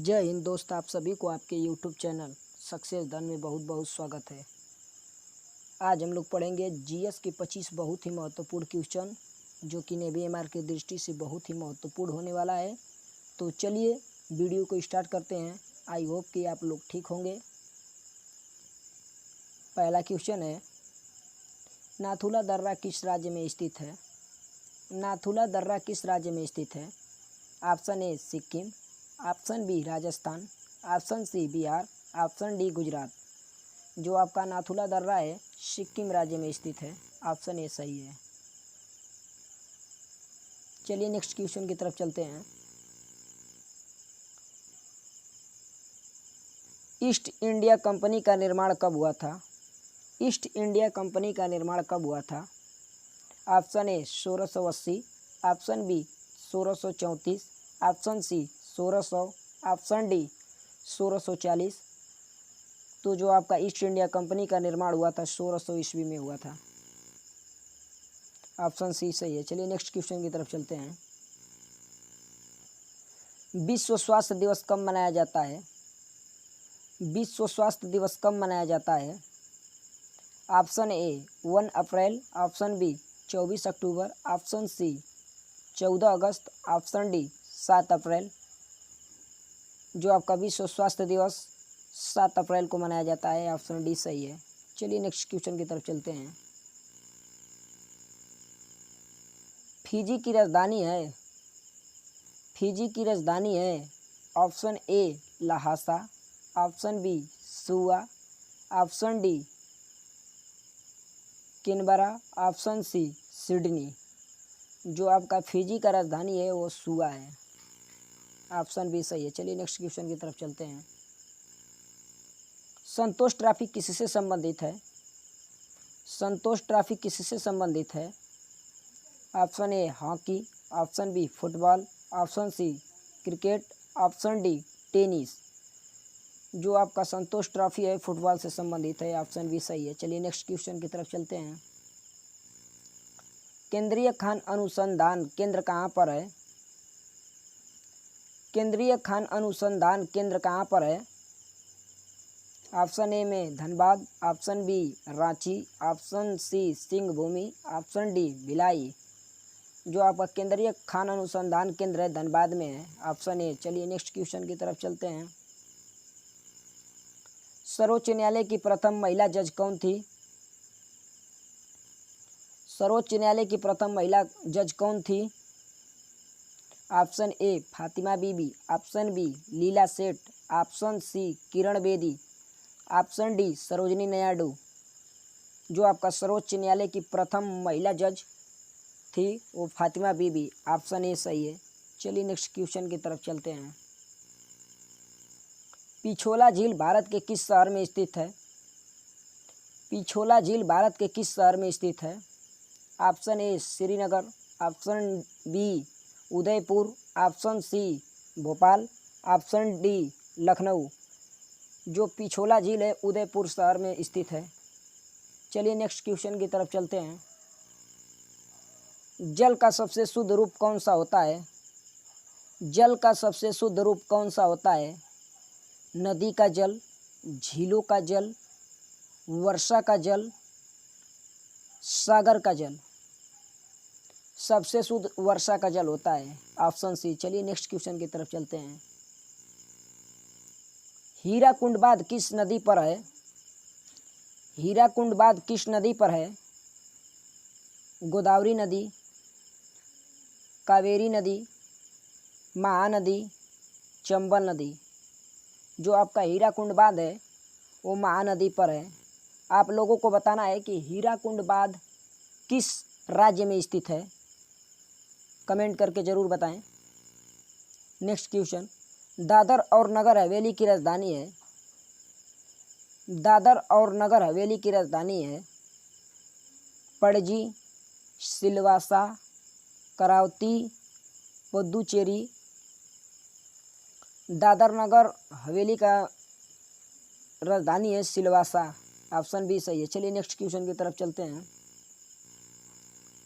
जय हिंद दोस्त, आप सभी को आपके यूट्यूब चैनल सक्सेस धन में बहुत बहुत स्वागत है। आज हम लोग पढ़ेंगे जीएस के 25 बहुत ही महत्वपूर्ण क्वेश्चन जो कि नेवी एमआर की दृष्टि से बहुत ही महत्वपूर्ण होने वाला है। तो चलिए वीडियो को स्टार्ट करते हैं। आई होप कि आप लोग ठीक होंगे। पहला क्वेश्चन है, नाथुला दर्रा किस राज्य में स्थित है? नाथुला दर्रा किस राज्य में स्थित है? Option A Sikkim, option B Rajasthan, option C Bihar, option D Gujarat. जो आपका नाथुला दर्रा है सिक्किम राज्य में स्थित है। ऑप्शन ए सही है। चलिए नेक्स्ट क्वेश्चन की तरफ चलते हैं। ईस्ट इंडिया कंपनी का निर्माण कब हुआ था? ईस्ट इंडिया कंपनी का निर्माण कब हुआ था? Option A 1680, option B 1634, option C 1600, option D 1640। तो जो आपका ईस्ट इंडिया कंपनी का निर्माण हुआ था 1600 ईस्वी में हुआ था। ऑप्शन सी सही है। चलिए नेक्स्ट क्वेश्चन की तरफ चलते हैं। विश्व स्वास्थ्य दिवस कब मनाया जाता है? विश्व स्वास्थ्य दिवस कब मनाया जाता है? ऑप्शन ए 1 अप्रैल, ऑप्शन बी 24 अक्टूबर, ऑप्शन सी 14 अगस्त, ऑप्शन डी 7 अप्रैल। जो आपका विश्व स्वास्थ्य दिवस 7 अप्रैल को मनाया जाता है। ऑप्शन डी सही है। चलिए नेक्स्ट क्वेश्चन की तरफ चलते हैं। फिजी की राजधानी है? फिजी की राजधानी है option A Lhasa, option B Suva, option D Canberra, option C Sydney. जो आपका फिजी का राजधानी है वो सुआ है। ऑप्शन बी सही है। चलिए नेक्स्ट क्वेश्चन की तरफ चलते हैं। संतोष ट्रॉफी किससे संबंधित है? संतोष ट्रॉफी किससे संबंधित है? Option A hockey, option B football, option C cricket, option D tennis. जो आपका संतोष ट्रॉफी है फुटबॉल से संबंधित है। ऑप्शन बी सही है। चलिए नेक्स्ट क्वेश्चन की तरफ चलते हैं। केंद्रीय खान अनुसंधान केंद्र कहाँ पर है? केंद्रीय खान अनुसंधान केंद्र कहाँ पर है? ऑप्शन ए में Dhanbad, option B Ranchi, option C Singhbhum, option D Bhilai. जो आपका केंद्रीय खान अनुसंधान केंद्र है धनबाद में है। ऑप्शन ए। चलिए नेक्स्ट क्वेश्चन की तरफ चलते हैं। सर्वोच्च न्यायालय की प्रथम महिला जज कौन थी? सर्वोच्च न्यायालय की प्रथम महिला जज कौन थी? Option A Fatima Bibi, option B Leela Seth, option C Kiran Bedi, option D Sarojini Naidu. जो आपका सर्वोच्च न्यायालय की प्रथम महिला जज थी वो फातिमा बीबी। ऑप्शन ए सही है। चलिए नेक्स्ट क्वेश्चन की तरफ चलते हैं। पिछोला झील भारत के किस शहर में स्थित है? पिछोला झील भारत के किस शहर में स्थित है? Option A Srinagar, option B Udaipur, option C Bhopal, option D Lucknow. जो पिछोला झील है उदयपुर शहर में स्थित है। चलिए नेक्स्ट क्वेश्चन की तरफ चलते हैं। जल का सबसे शुद्ध रूप कौन सा होता है? जल का सबसे शुद्ध रूप कौन सा होता है? नदी का जल, झीलों का जल, वर्षा का जल, सागर का जल। सबसे शुद्ध वर्षा का जल होता है। Option C. चलिए नेक्स्ट क्वेश्चन की तरफ चलते हैं। हीराकुंड बांध किस नदी पर है? हीराकुंड बांध किस नदी पर है? गोदावरी नदी, कावेरी नदी, महानदी, चंबल नदी। जो आपका हीराकुंड बांध है वो महानदी पर है। आप लोगों को बताना है कि हीराकुंड बांध किस राज्य में स्थित है। कमेंट करके ज़रूर बताएं। नेक्स्ट क्वेश्चन, दादर और नगर हवेली की राजधानी है? दादर और नगर हवेली की राजधानी है पणजी, सिलवासा, करावती, पुदुचेरी। दादर नगर हवेली का राजधानी है सिलवासा। ऑप्शन बी सही है। चलिए नेक्स्ट क्वेश्चन की तरफ चलते हैं।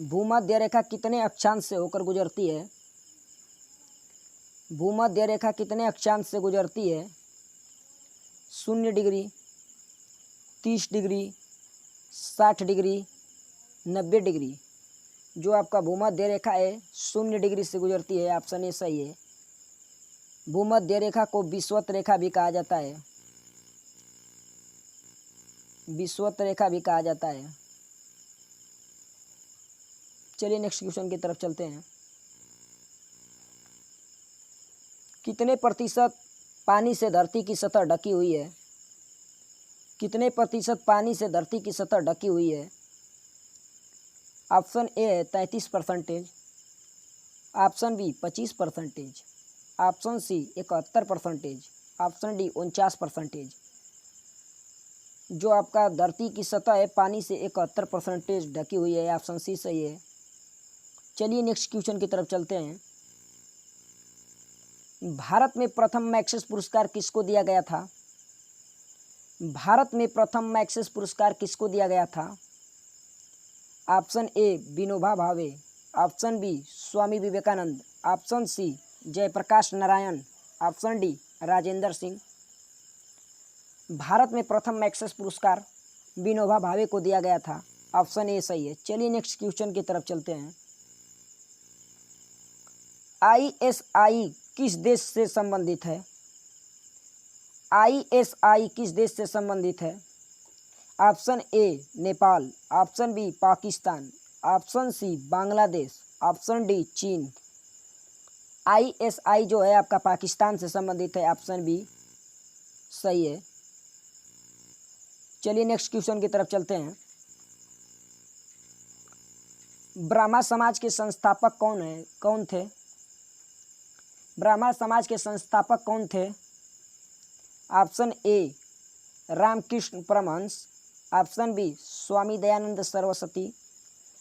भूमध्य रेखा कितने अक्षांश से होकर गुजरती है? भूमध्य रेखा कितने अक्षांश से गुजरती है? 0 डिग्री, 30 डिग्री, 60 डिग्री, 90 डिग्री। जो आपका भूमध्य रेखा है 0 डिग्री से गुजरती है। ऑप्शन ए सही है। भूमध्य रेखा को विषुवत रेखा भी कहा जाता है। विषुवत रेखा भी कहा जाता है। चलिए नेक्स्ट क्वेश्चन की तरफ चलते हैं। कितने प्रतिशत पानी से धरती की सतह ढकी हुई है? कितने प्रतिशत पानी से धरती की सतह ढकी हुई है? ऑप्शन ए है 33%, option B 25%, option C 71%, option D 49%। जो आपका धरती की सतह है पानी से 71% ढकी हुई है। ऑप्शन सी सही है। चलिए नेक्स्ट क्वेश्चन की तरफ चलते हैं। भारत में प्रथम मैक्सेस पुरस्कार किसको दिया गया था? भारत में प्रथम मैक्सेस पुरस्कार किसको दिया गया था? Option A Vinoba Bhave, option B Swami Vivekananda, option C Jayaprakash Narayan, option D Rajendra Singh. Bharat में प्रथम मैक्सेस पुरस्कार विनोबा भावे को दिया गया था। ऑप्शन ए सही है। चलिए नेक्स्ट क्वेश्चन की तरफ चलते हैं। ISI किस देश से संबंधित है? ISI किस देश से संबंधित है? Option A Nepal, option B Pakistan, option C Bangladesh, option D चीन। ISI जो है आपका पाकिस्तान से संबंधित है। ऑप्शन बी सही है। चलिए नेक्स्ट क्वेश्चन की तरफ चलते हैं। ब्राह्मण समाज के संस्थापक कौन थे? ब्राह्मण समाज के संस्थापक कौन थे? Option A Ramakrishna Paramhansa, option B Swami Dayanand Saraswati,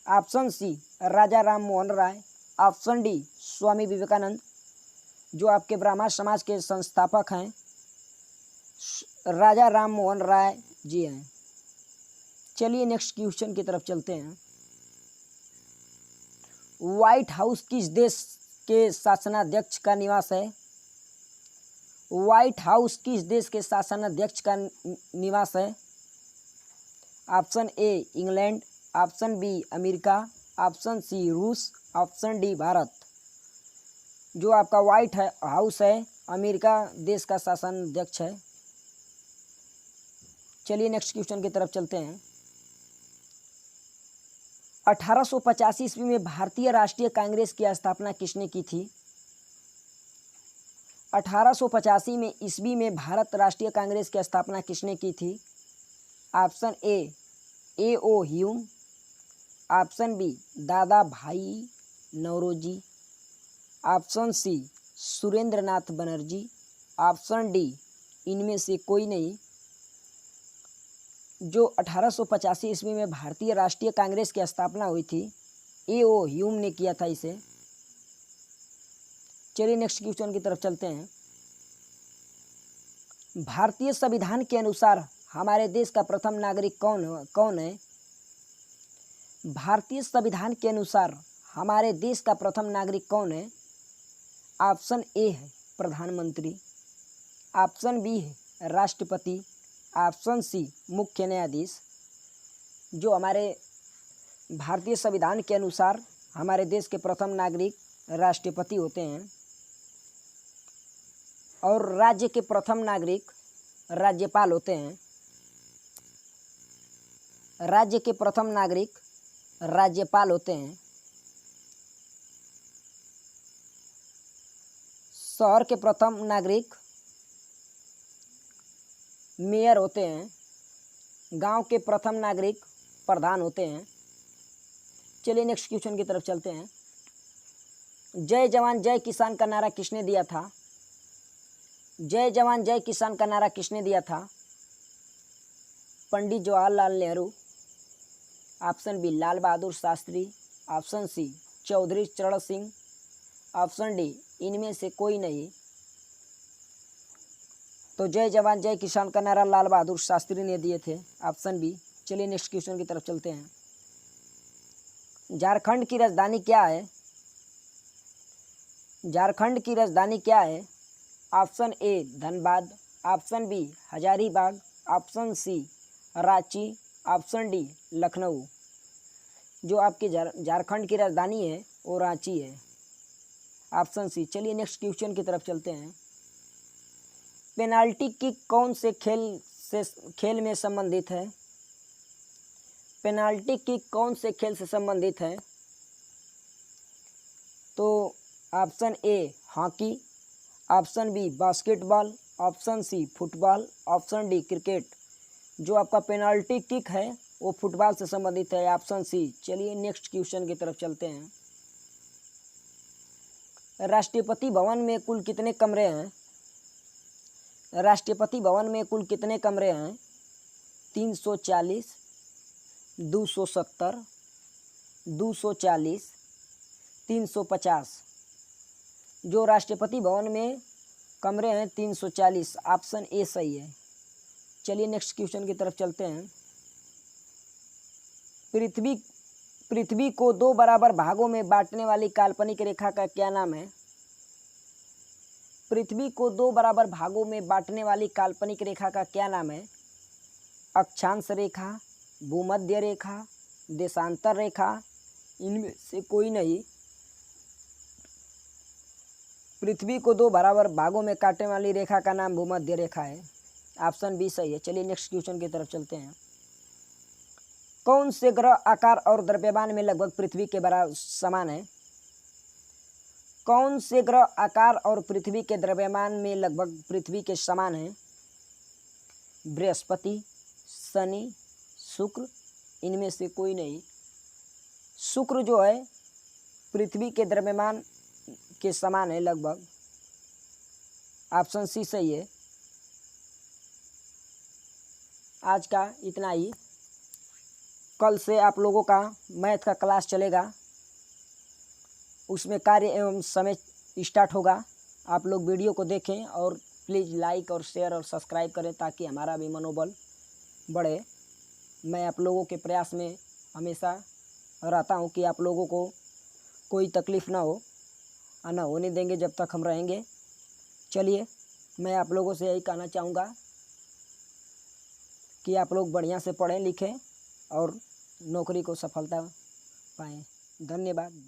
option C Raja Ram Mohan Roy, option D Swami Vivekananda. जो आपके ब्राह्मण समाज के संस्थापक हैं राजा राम मोहन राय जी हैं। चलिए नेक्स्ट क्वेश्चन की तरफ चलते हैं। व्हाइट हाउस किस देश के शासनाध्यक्ष का निवास है? व्हाइट हाउस किस देश के शासनाध्यक्ष का निवास है? Option A England, option B America, option C रूस, ऑप्शन डी भारत। जो आपका व्हाइट हाउस है अमेरिका देश का शासनाध्यक्ष है। चलिए नेक्स्ट क्वेश्चन की तरफ चलते हैं। 1885 ईस्वी में भारतीय राष्ट्रीय कांग्रेस की स्थापना किसने की थी? 1885 में ईस्वी में भारत राष्ट्रीय कांग्रेस की स्थापना किसने की थी? Option A O Hume, option B Dadabhai Naoroji, option C Surendranath Banerjee, option D इनमें से कोई नहीं। जो 1885 ईस्वी में भारतीय राष्ट्रीय कांग्रेस की स्थापना हुई थी A.O. ह्यूम ने किया था इसे। चलिए नेक्स्ट क्वेश्चन की तरफ चलते हैं। भारतीय संविधान के अनुसार हमारे देश का प्रथम नागरिक कौन है? भारतीय संविधान के अनुसार हमारे देश का प्रथम नागरिक कौन है? ऑप्शन ए है प्रधानमंत्री, ऑप्शन बी है राष्ट्रपति, ऑप्शन सी मुख्य न्यायाधीश। जो हमारे भारतीय संविधान के अनुसार हमारे देश के प्रथम नागरिक राष्ट्रपति होते हैं और राज्य के प्रथम नागरिक राज्यपाल होते हैं। राज्य के प्रथम नागरिक राज्यपाल होते हैं। शहर के प्रथम नागरिक मेयर होते हैं। गांव के प्रथम नागरिक प्रधान होते हैं। चलिए नेक्स्ट क्वेश्चन की तरफ चलते हैं। जय जवान जय किसान का नारा किसने दिया था? जय जवान जय किसान का नारा किसने दिया था? Pandit Jawaharlal Nehru, option B Lal Bahadur Shastri, option C Chaudhary चरण सिंह, ऑप्शन डी इनमें से कोई नहीं। तो जय जवान जय किसान का नारा लाल बहादुर शास्त्री ने दिए थे। Option B. चलिए नेक्स्ट क्वेश्चन की तरफ चलते हैं। झारखंड की राजधानी क्या है? झारखंड की राजधानी क्या है? Option A Dhanbad, option B Hazaribagh, option C Ranchi, option D Lucknow. जो आपके झारखंड की राजधानी है वो रांची है, ऑप्शन सी। चलिए नेक्स्ट क्वेश्चन की तरफ चलते हैं। पेनाल्टी किक कौन से खेल में संबंधित है? पेनाल्टी किक कौन से खेल से संबंधित है? तो option A hockey, option B basketball, option C football, option D cricket. जो आपका पेनाल्टी किक है वो फुटबॉल से संबंधित है, ऑप्शन सी। चलिए नेक्स्ट क्वेश्चन की तरफ चलते हैं। राष्ट्रपति भवन में कुल कितने कमरे हैं? राष्ट्रपति भवन में कुल कितने कमरे हैं? 340, 270, 240, 350। जो राष्ट्रपति भवन में कमरे हैं 340, ऑप्शन ए सही है। चलिए नेक्स्ट क्वेश्चन की तरफ चलते हैं। पृथ्वी को दो बराबर भागों में बांटने वाली काल्पनिक रेखा का क्या नाम है? पृथ्वी को दो बराबर भागों में बांटने वाली काल्पनिक रेखा का क्या नाम है? अक्षांश रेखा, भूमध्य रेखा, देशांतर रेखा, इनमें से कोई नहीं। पृथ्वी को दो बराबर भागों में काटने वाली रेखा का नाम भूमध्य रेखा है, ऑप्शन बी सही है। चलिए नेक्स्ट क्वेश्चन की तरफ चलते हैं। कौन से ग्रह आकार और द्रव्यमान में लगभग पृथ्वी के बराबर समान है? कौन से ग्रह आकार और पृथ्वी के द्रव्यमान में लगभग पृथ्वी के समान है? बृहस्पति, शनि, शुक्र, इनमें से कोई नहीं। शुक्र जो है पृथ्वी के द्रव्यमान के समान है लगभग, ऑप्शन सी सही है। आज का इतना ही। कल से आप लोगों का मैथ का क्लास चलेगा, उसमें कार्य एवं समय स्टार्ट होगा। आप लोग वीडियो को देखें और प्लीज़ लाइक और शेयर और सब्सक्राइब करें ताकि हमारा भी मनोबल बढ़े। मैं आप लोगों के प्रयास में हमेशा रहता हूं कि आप लोगों को कोई तकलीफ़ ना हो, ना होने देंगे जब तक हम रहेंगे। चलिए मैं आप लोगों से यही कहना चाहूँगा कि आप लोग बढ़िया से पढ़ें लिखें और नौकरी को सफलता पाएँ। धन्यवाद।